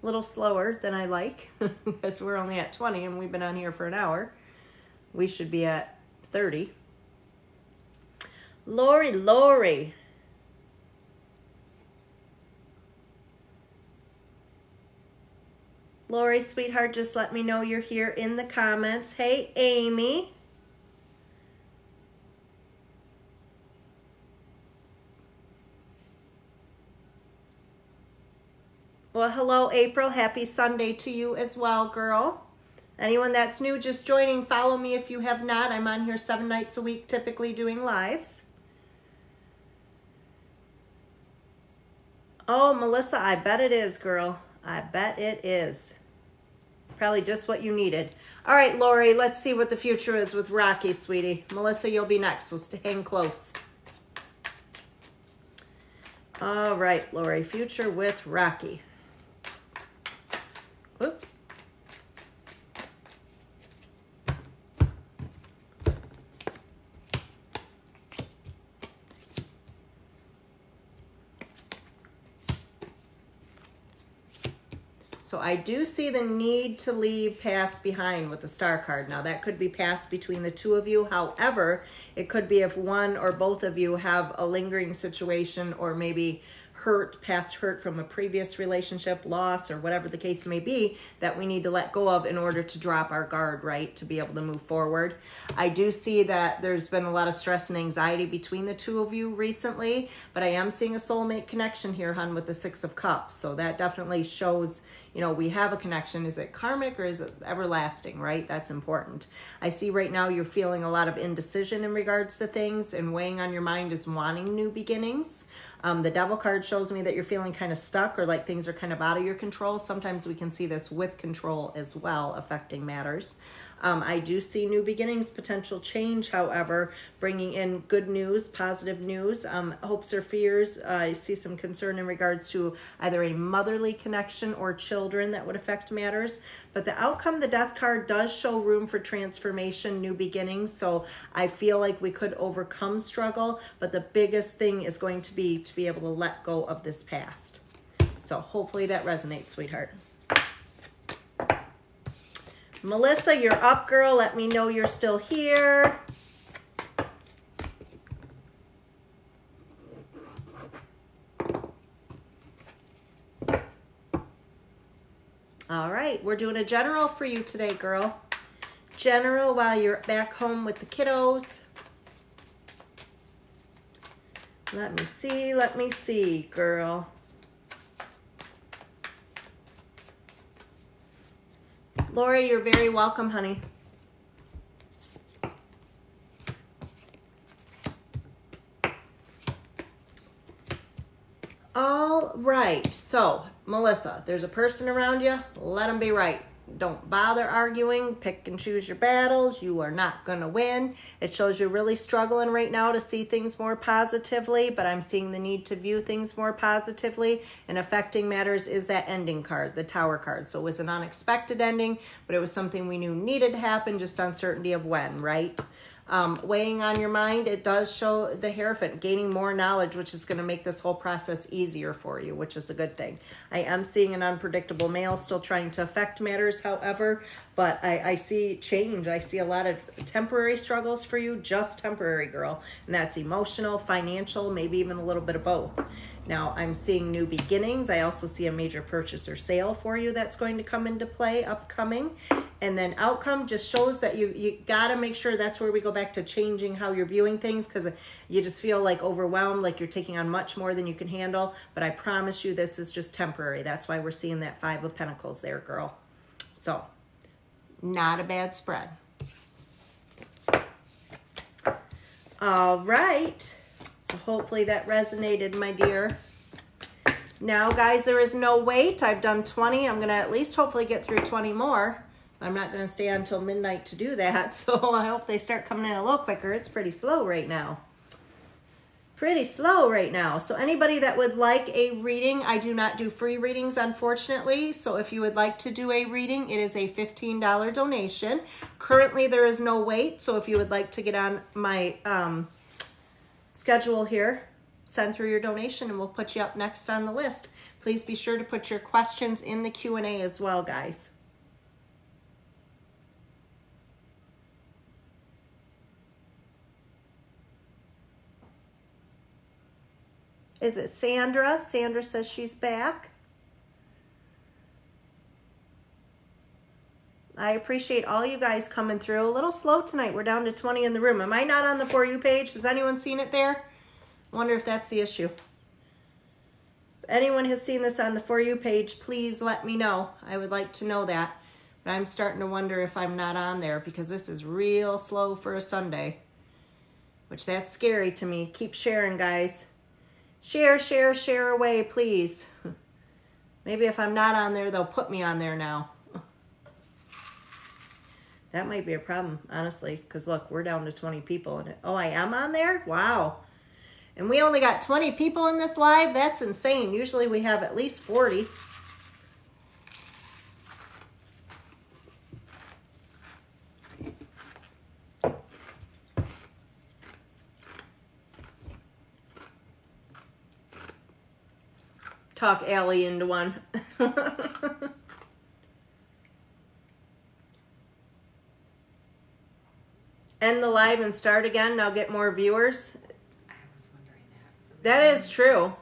a little slower than I like because we're only at 20 and we've been on here for an hour. We should be at 30. Lori. Lori, sweetheart, just let me know you're here in the comments. Hey, Amy. Well, hello, April. Happy Sunday to you as well, girl. Anyone that's new, just joining, follow me if you have not. I'm on here 7 nights a week, typically doing lives. Oh, Melissa, I bet it is, girl. I bet it is. Probably just what you needed. All right, Lori, let's see what the future is with Rocky, sweetie. Melissa, you'll be next, so hang close. All right, Lori, future with Rocky. Oops. So I do see the need to leave past behind with the star card. Now that could be past between the two of you. However, it could be if one or both of you have a lingering situation or maybe past hurt from a previous relationship, loss, or whatever the case may be, that we need to let go of in order to drop our guard, right, to be able to move forward. I do see that there's been a lot of stress and anxiety between the two of you recently, but I am seeing a soulmate connection here, hon, with the 6 of Cups. So that definitely shows, you know, we have a connection. Is it karmic or is it everlasting, right? That's important. I see right now you're feeling a lot of indecision in regards to things, and weighing on your mind is wanting new beginnings. The Devil card shows me that you're feeling kind of stuck or like things are kind of out of your control. Sometimes we can see this with control as well, affecting matters. I do see new beginnings, potential change, however, bringing in good news, positive news, hopes or fears. I see some concern in regards to either a motherly connection or children that would affect matters. But the outcome, the Death card, does show room for transformation, new beginnings. So I feel like we could overcome struggle, but the biggest thing is going to be able to let go of this past. So hopefully that resonates, sweetheart. Melissa, you're up, girl. Let me know you're still here. All right, we're doing a general for you today, girl. General while you're back home with the kiddos. Let me see, girl. Lori, you're very welcome, honey. All right, so Melissa, there's a person around you. Let them be right. Don't bother arguing. Pick and choose your battles. You are not going to win. It shows you're really struggling right now to see things more positively, but I'm seeing the need to view things more positively. And affecting matters is that ending card, the Tower card. So it was an unexpected ending, but it was something we knew needed to happen, just uncertainty of when, right? Weighing on your mind, it does show the Hierophant, gaining more knowledge, which is going to make this whole process easier for you, which is a good thing. I am seeing an unpredictable male still trying to affect matters, however, but I see change. I see a lot of temporary struggles for you, just temporary, girl, and that's emotional, financial, maybe even a little bit of both. Now, I'm seeing new beginnings. I also see a major purchase or sale for you that's going to come into play upcoming. And then outcome just shows that you got to make sure, that's where we go back to changing how you're viewing things, because you just feel like overwhelmed, like you're taking on much more than you can handle. But I promise you this is just temporary. That's why we're seeing that 5 of Pentacles there, girl. So, not a bad spread. All right. So hopefully that resonated, my dear. Now, guys, there is no wait. I've done 20. I'm going to at least hopefully get through 20 more. I'm not going to stay until midnight to do that, so I hope they start coming in a little quicker. It's pretty slow right now. Pretty slow right now. So anybody that would like a reading, I do not do free readings, unfortunately. So if you would like to do a reading, it is a $15 donation. Currently, there is no wait, so if you would like to get on my schedule here, send through your donation and we'll put you up next on the list. Please be sure to put your questions in the Q&A as well, guys. Is it Sandra? Sandra says she's back. I appreciate all you guys coming through. A little slow tonight. We're down to 20 in the room. Am I not on the For You page? Has anyone seen it there? I wonder if that's the issue. If anyone has seen this on the For You page, please let me know. I would like to know that. But I'm starting to wonder if I'm not on there because this is real slow for a Sunday. Which that's scary to me. Keep sharing, guys. Share, share, share away, please. Maybe if I'm not on there, they'll put me on there now. That might be a problem, honestly, because look, we're down to 20 people in it. Oh, I am on there? Wow. And we only got 20 people in this live? That's insane. Usually we have at least 40. Talk Allie into one. End the live and start again. Now get more viewers. I was wondering that. That is true.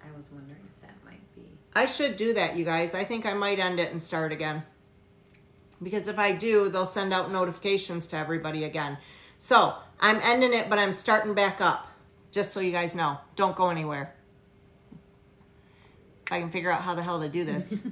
I was wondering if that might be. I should do that, you guys. I think I might end it and start again. Because if I do, they'll send out notifications to everybody again. So I'm ending it, but I'm starting back up. Just so you guys know. Don't go anywhere. If I can figure out how the hell to do this.